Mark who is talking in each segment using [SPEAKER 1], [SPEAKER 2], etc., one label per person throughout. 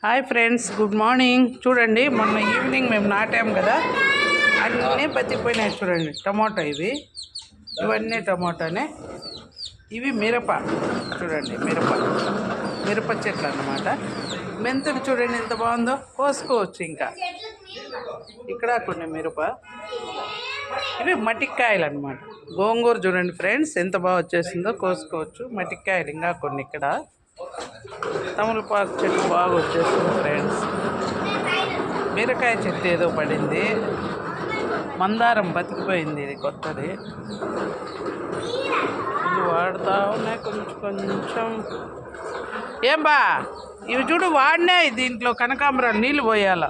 [SPEAKER 1] Hi friends, good morning. చూడండి, మొన్న evening మేము నాటాం కదా, అన్నీ బతికిపోయినాయి. చూడండి, టమోటా ఇవన్నీ టమోటానే. ఇవి మిరప. చూడండి, మిరప చెట్లు అన్నమాట. మెంతులు చూడండి ఎంత బాగుందో, కోసుకోవచ్చు. ఇంకా ఇక్కడ కొన్ని మిరప, ఇవి మటిక్కాయలు అన్నమాట. గోంగూర చూడండి ఫ్రెండ్స్ ఎంత బాగా వచ్చేసిందో, కోసుకోవచ్చు. మటిక్కాయలు ఇంకా కొన్ని. ఇక్కడ తమలపాకు చెట్టు బాగా వచ్చేస్తుంది ఫ్రెండ్స్. బీరకాయ చెట్టు ఏదో పడింది. మందారం బతికిపోయింది, ఇది కొత్తది. ఇది వాడుతూ ఉన్నాయి కొంచెం. ఏం బా, ఇవి చూడు వాడినాయి. దీంట్లో కనకాంబరం నీళ్ళు పోయాల.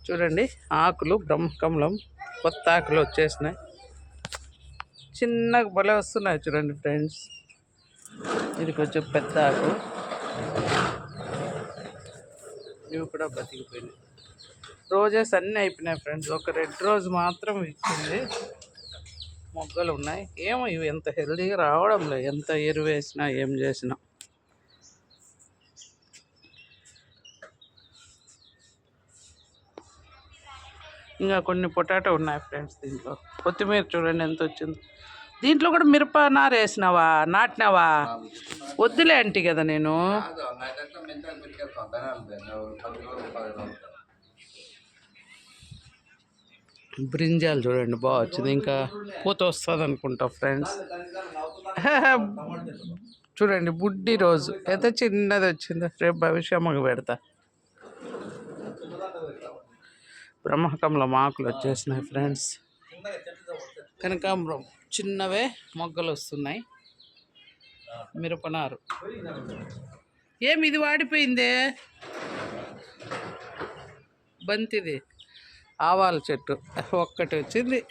[SPEAKER 1] చూడండి, ఆకులు బ్రహ్మకమలం కొత్త ఆకులు వచ్చేసినాయి. చిన్నగా భలే వస్తున్నాయి చూడండి ఫ్రెండ్స్. ఇది కొంచెం పెద్ద ఆకు. ఇవి కూడా బతికిపోయినాయి. రోజెస్ అన్నీ అయిపోయినాయి ఫ్రెండ్స్. ఒక రెడ్ రోజ్ మాత్రం ఇచ్చింది. మొగ్గలు ఉన్నాయి. ఏమో ఇవి ఎంత హెల్దీగా రావడం లేదు, ఎంత ఎరువు వేసినా ఏం చేసినా. ఇంకా కొన్ని పొటాటో ఉన్నాయి ఫ్రెండ్స్. దీంట్లో కొత్తిమీర చూడండి ఎంత వచ్చింది. దీంట్లో కూడా మిరప నారు వేసినావా, నాటినావా? వద్దులే అంటే కదా నేను. బ్రింజాలు చూడండి బాగా వచ్చింది. ఇంకా పూత వస్తుంది అనుకుంటా ఫ్రెండ్స్. చూడండి, బుడ్డి రోజు ఎంత చిన్నది వచ్చిందో. రేపు భవిష్యమ్మకు పెడతా. బ్రహ్మకమలం ఆకులు వచ్చేసినాయి ఫ్రెండ్స్. కనకాంబరం చిన్నవే మొగ్గలు వస్తున్నాయి. మిరపనారు ఏమి ఇది వాడిపోయిందే. బంతిది ఆవాల చెట్టు ఒక్కటి వచ్చింది.